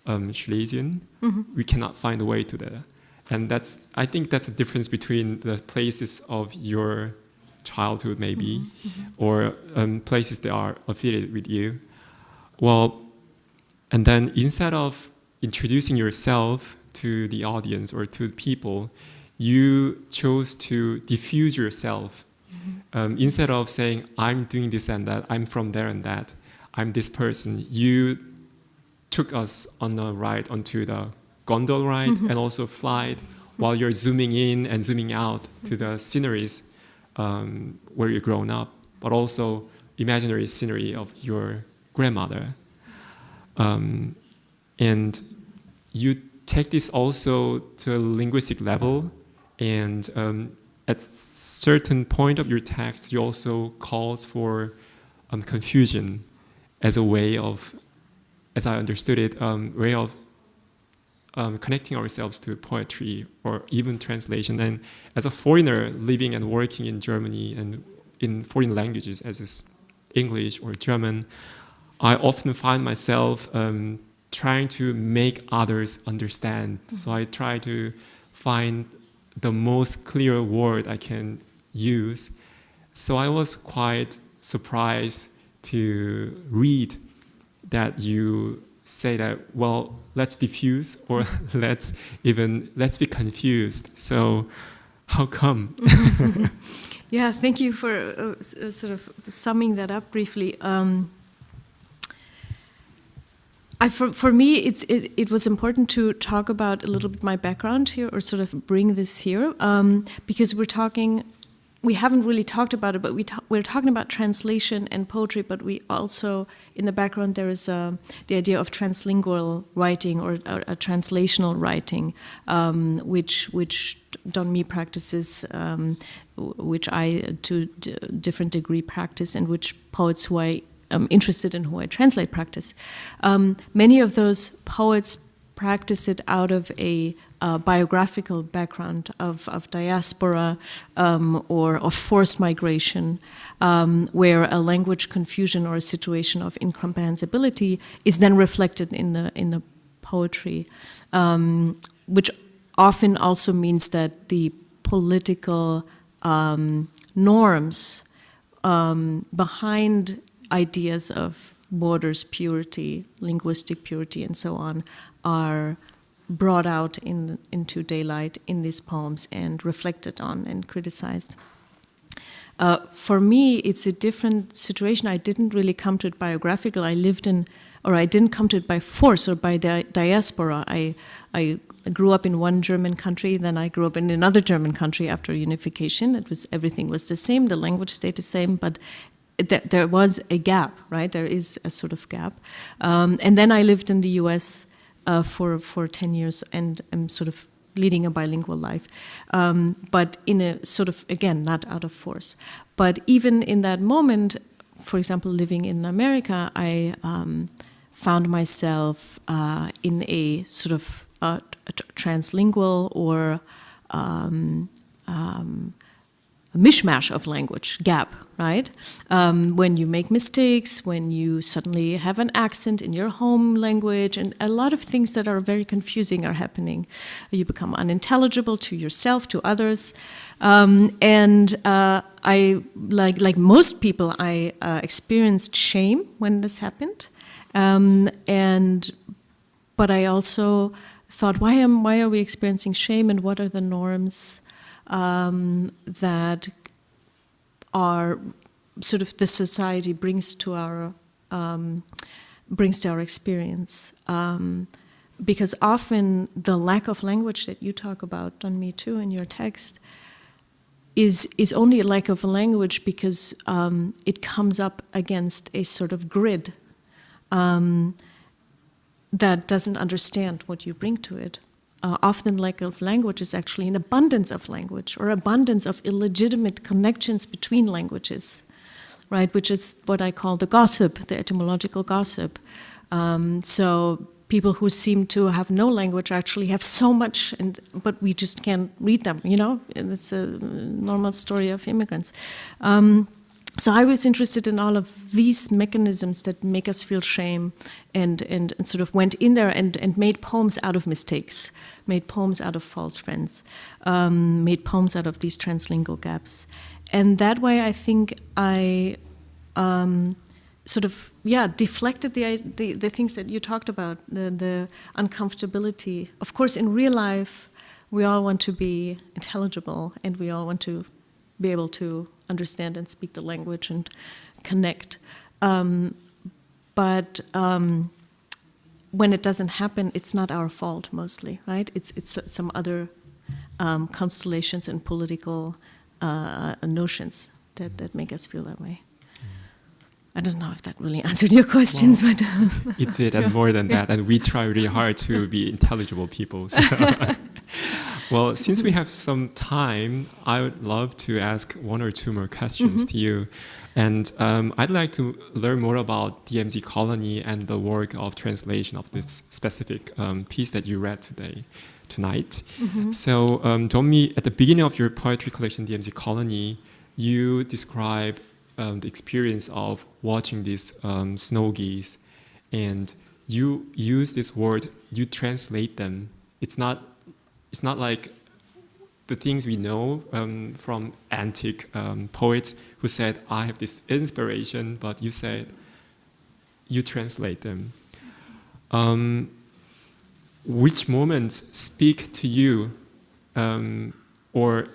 Schlesien, we cannot find a way to there. And I think that's the difference between the places of your childhood, maybe, or places that are affiliated with you. Well, and then instead of introducing yourself to the audience or to people, you chose to diffuse yourself. Instead of saying, I'm doing this and that, I'm from there and that, I'm this person, you took us on a ride onto the gondola ride and also flight while you're zooming in and zooming out to the sceneries where you're grown up, but also imaginary scenery of your grandmother. And you take this also to a linguistic level, and at certain point of your text, you also calls for confusion as a way of, as I understood it, way of connecting ourselves to poetry or even translation. And as a foreigner living and working in Germany and in foreign languages, as is English or German, I often find myself trying to make others understand. So I try to find the most clear word I can use. So I was quite surprised to read that you say that, well, let's diffuse or let's be confused. So how come? Yeah, thank you for sort of summing that up briefly. For me, it was important to talk about a little bit my background here, or sort of bring this here, because we haven't really talked about it, but we're talking about translation and poetry, but we also, in the background, there is the idea of translingual writing or a translational writing, which Don Me practices, which I, to different degree, practice, and which poets who I am interested in, who I translate, practice. Many of those poets practice it out of a biographical background of diaspora or of forced migration, where a language confusion or a situation of incomprehensibility is then reflected in the poetry, which often also means that the political norms behind ideas of borders, purity, linguistic purity, and so on, are brought out into daylight in these poems and reflected on and criticized. For me, it's a different situation. I didn't really come to it biographical. I didn't come to it by force or by diaspora. I grew up in one German country, then I grew up in another German country after unification. Everything was the same, the language stayed the same, but there was a gap, right? There is a sort of gap. And then I lived in the US for 10 years and am sort of leading a bilingual life. But in a sort of, again, not out of force. But even in that moment, for example, living in America, I found myself in a sort of translingual or a mishmash of language, gap, right? When you make mistakes, when you suddenly have an accent in your home language, and a lot of things that are very confusing are happening. You become unintelligible to yourself, to others. And I, like most people, I experienced shame when this happened. But I also thought, why are we experiencing shame, and what are the norms that are sort of the society brings to our experience, because often the lack of language that you talk about on Me Too in your text is only a lack of language because it comes up against a sort of grid that doesn't understand what you bring to it. Often lack of language is actually an abundance of language or abundance of illegitimate connections between languages, right? Which is what I call the gossip, the etymological gossip. So people who seem to have no language actually have so much, but we just can't read them, you know? It's a normal story of immigrants. So I was interested in all of these mechanisms that make us feel shame and sort of went in there and made poems out of mistakes, made poems out of false friends, made poems out of these translingual gaps. And that way I think I sort of, deflected the things that you talked about, the uncomfortability. Of course, in real life, we all want to be intelligible and we all want to be able to understand and speak the language and connect. But when it doesn't happen, it's not our fault mostly, right? It's some other constellations and political notions that make us feel that way. I don't know if that really answered your questions, but it did, and more than that. And we try really hard to be intelligible people. So. Well, since we have some time, I would love to ask one or two more questions to you. And I'd like to learn more about DMZ Colony and the work of translation of this specific piece that you read tonight. So, Domi, at the beginning of your poetry collection, DMZ Colony, you describe the experience of watching these snow geese, and you use this word, you translate them. It's not like the things we know from antique poets who said, I have this inspiration, but you said, you translate them. Which moments speak to you, or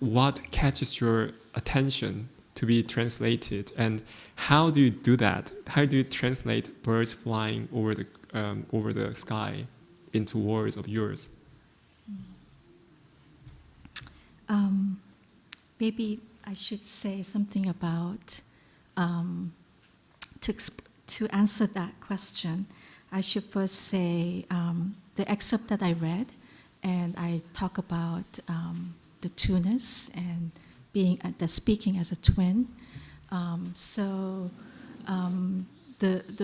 what catches your attention to be translated, and how do you do that? How do you translate birds flying over the sky into words of yours? Maybe I should say something about to answer that question. I should first say the excerpt that I read, and I talk about the two-ness and being speaking as a twin.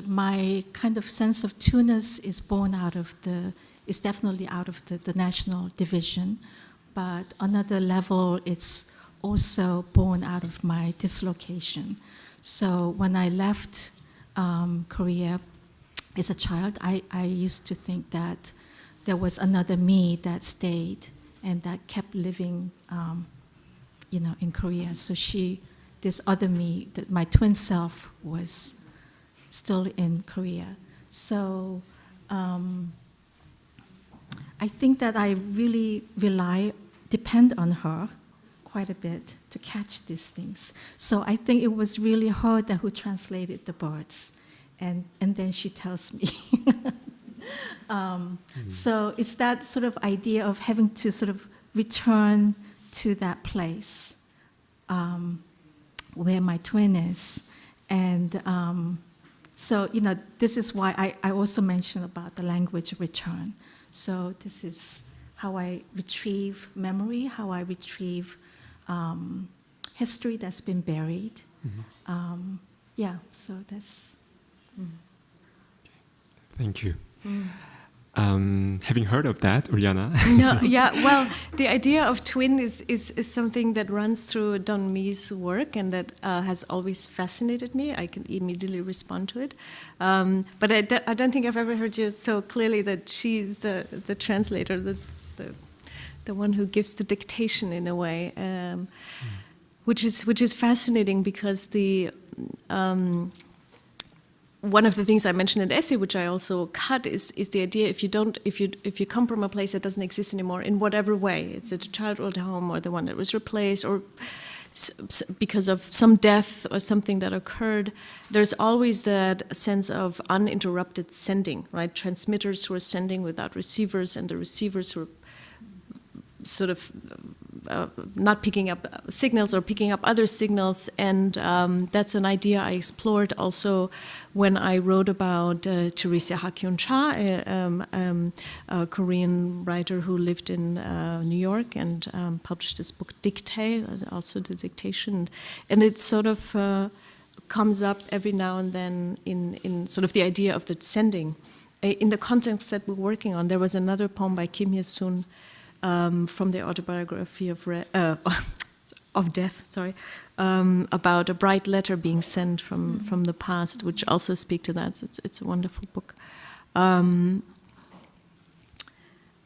My kind of sense of two-ness is definitely out of the national division, but another level, it's also born out of my dislocation. So when I left Korea as a child, I used to think that there was another me that stayed and that kept living, in Korea. So this other me, my twin self, was still in Korea. So I think that I really depend on her quite a bit to catch these things. So I think it was really her who translated the birds. And then she tells me. So it's that sort of idea of having to sort of return to that place where my twin is. And so, this is why I also mentioned about the language of return. So this is how I retrieve memory, how I retrieve history that's been buried. So that's... Thank you. Having heard of that, Oriana? Well, the idea of twin is something that runs through Don Mee's work and that has always fascinated me. I can immediately respond to it. But I don't think I've ever heard you so clearly that she's the translator, the one who gives the dictation in a way, which is fascinating because the... one of the things I mentioned in the essay, which I also cut, is the idea if you come from a place that doesn't exist anymore in whatever way, it's a childhood home or the one that was replaced or because of some death or something that occurred, there's always that sense of uninterrupted sending, right? Transmitters who are sending without receivers, and the receivers who are sort of not picking up signals or picking up other signals, and that's an idea I explored also when I wrote about Teresa Ha-Kyun-cha, a Korean writer who lived in New York and published this book Dictée, also the dictation, and it sort of comes up every now and then in sort of the idea of the sending. In the context that we're working on, there was another poem by Kim Hye-sun from the autobiography of death, about a bright letter being sent from the past, which also speak to that. It's a wonderful book. I'm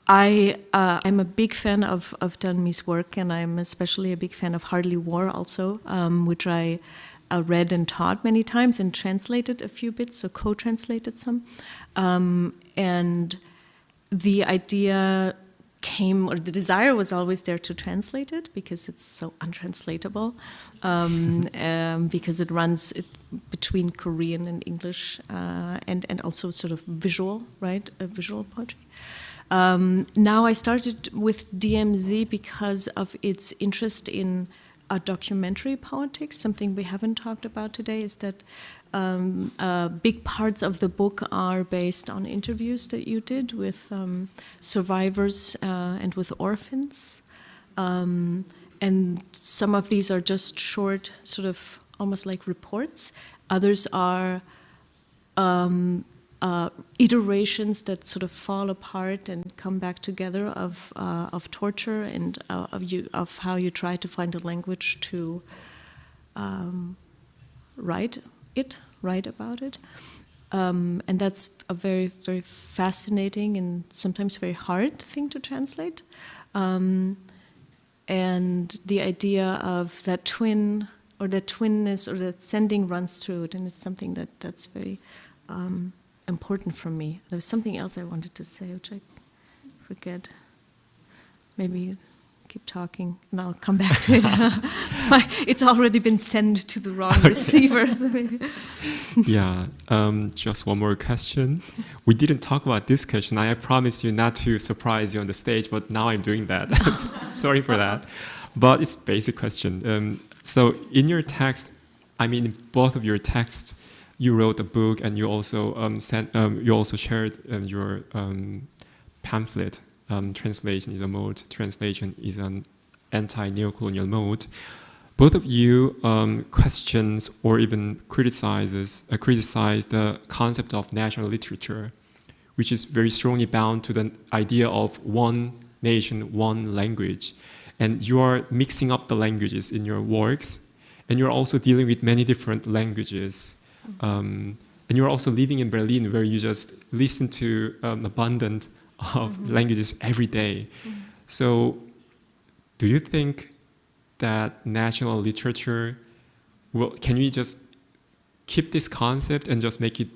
a big fan of Don Mee's work, and I'm especially a big fan of Hardly War also, which I read and taught many times and translated a few bits, so co-translated some. And the idea came, or the desire was always there to translate it because it's so untranslatable, because it runs between Korean and English, and also sort of visual, right, visual poetry. Now I started with DMZ because of its interest in documentary politics. Something we haven't talked about today is that big parts of the book are based on interviews that you did with survivors and with orphans. And some of these are just short, sort of almost like reports. Others are iterations that sort of fall apart and come back together of torture and of how you try to find a language to write about it. And that's a very, very fascinating and sometimes very hard thing to translate. And the idea of that twin, or that twinness, or that sending runs through it, and it's something that's very important for me. There was something else I wanted to say, which I forget. Maybe keep talking, and I'll come back to it. It's already been sent to the wrong receiver. So maybe. Yeah, just one more question. We didn't talk about this question. I promised you not to surprise you on the stage, but now I'm doing that. Sorry for that. But it's a basic question. So in your text, I mean, in both of your texts, you wrote a book, and you also shared your pamphlet. Translation is a mode. Translation is an anti-neocolonial mode. Both of you questions or even criticize the concept of national literature, which is very strongly bound to the idea of one nation, one language. And you are mixing up the languages in your works, and you're also dealing with many different languages. And you're also living in Berlin, where you just listen to abundant of languages every day. So do you think that national literature, can we just keep this concept and just make it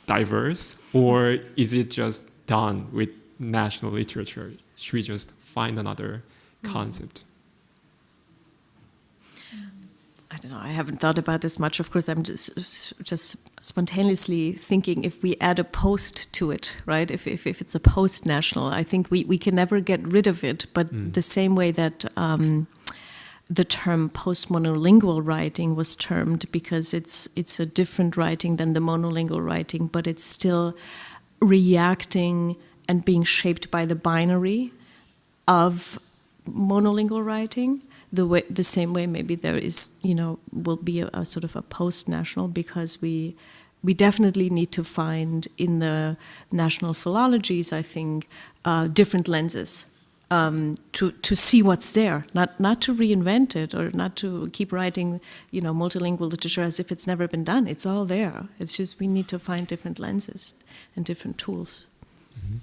diverse? Or is it just done with national literature? Should we just find another concept? I don't know, I haven't thought about this much. Of course, I'm just spontaneously thinking if we add a post to it, right? If it's a post-national, I think we can never get rid of it. But the same way that the term post-monolingual writing was termed, because it's a different writing than the monolingual writing, but it's still reacting and being shaped by the binary of monolingual writing. The same way maybe there is, will be a sort of a post-national, because we definitely need to find in the national philologies, I think, different lenses to see what's there, not to reinvent it or not to keep writing, multilingual literature as if it's never been done. It's all there. It's just we need to find different lenses and different tools. Mm-hmm.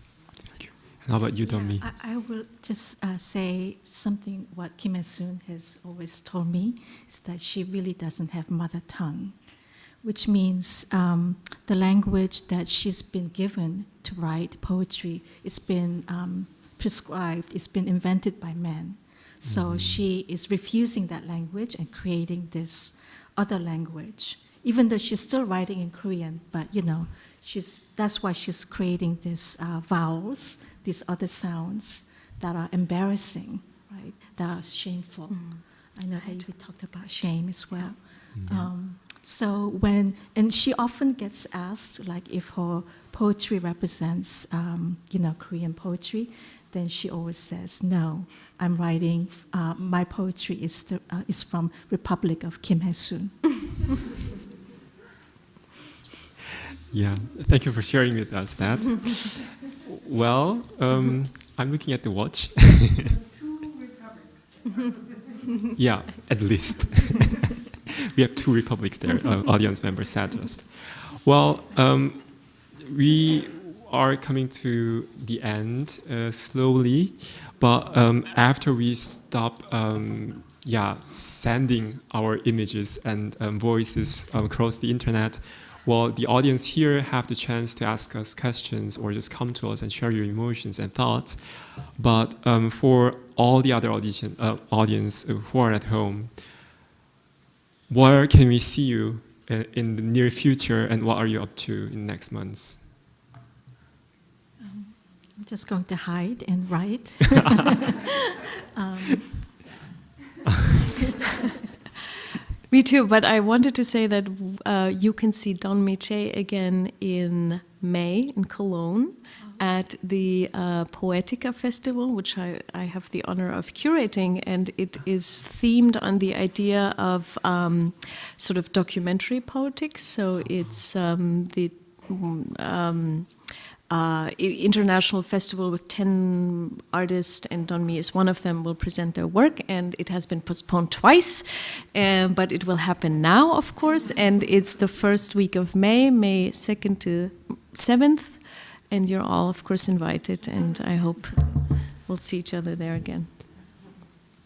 How about you, Tommy? I will just say something what Kim Il-sung has always told me, is that she really doesn't have mother tongue, which means the language that she's been given to write poetry, it's been prescribed, it's been invented by men. So she is refusing that language and creating this other language, even though she's still writing in Korean, but that's why she's creating these vowels, these other sounds that are embarrassing, right? That are shameful. I know that we talked about shame as well. So and she often gets asked, like, if her poetry represents, Korean poetry, then she always says, no, I'm writing, my poetry is from Republic of Kim Il-sung. Yeah, thank you for sharing with us that. Well, I'm looking at the watch. 2 republics. Yeah, at least. We have 2 republics there, audience member said just. Well, we are coming to the end slowly, but after we stop sending our images and voices across the internet, well, the audience here have the chance to ask us questions or just come to us and share your emotions and thoughts. But for all the other audience who are at home, where can we see you in the near future, and what are you up to in next months? I'm just going to hide and write. Me too, but I wanted to say that you can see Don Miche again in May in Cologne at the Poetica Festival, which I have the honor of curating, and it is themed on the idea of sort of documentary poetics. So it's international festival with 10 artists, and Don Me is one of them, will present their work, and it has been postponed twice, but it will happen now, of course, and it's the first week of May 2nd to 7th, and you're all, of course, invited, and I hope we'll see each other there again.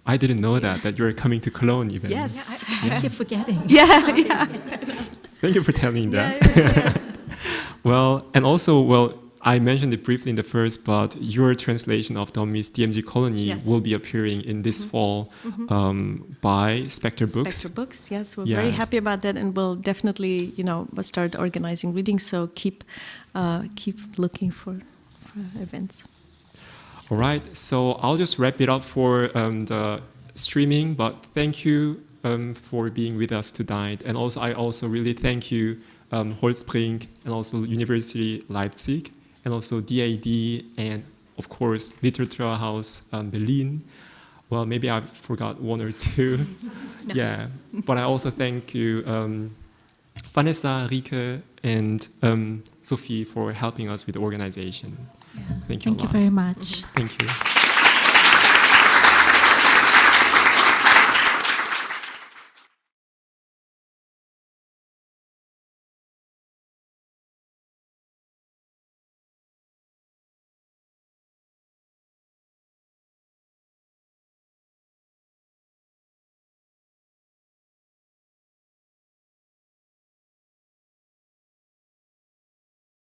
I didn't know that you're coming to Cologne even. Yes. I keep forgetting. Yeah. Thank you for telling that. Yes. Well, and also, I mentioned it briefly in the first, but your translation of Don Me's DMZ Colony Yes. will be appearing in this fall by Spectre Books. Spectre Books, yes, we're very happy about that, and we'll definitely, start organizing readings. So keep looking for events. All right, so I'll just wrap it up for the streaming, but thank you for being with us tonight. And also, I also really thank you, Holzbrink, and also University Leipzig, and also DAD, and of course, Literaturhaus Berlin. Well, maybe I forgot one or two. No. Yeah, but I also thank you, Vanessa, Rike, and Sophie for helping us with the organization. Thank you a lot. Thank you very much. Thank you.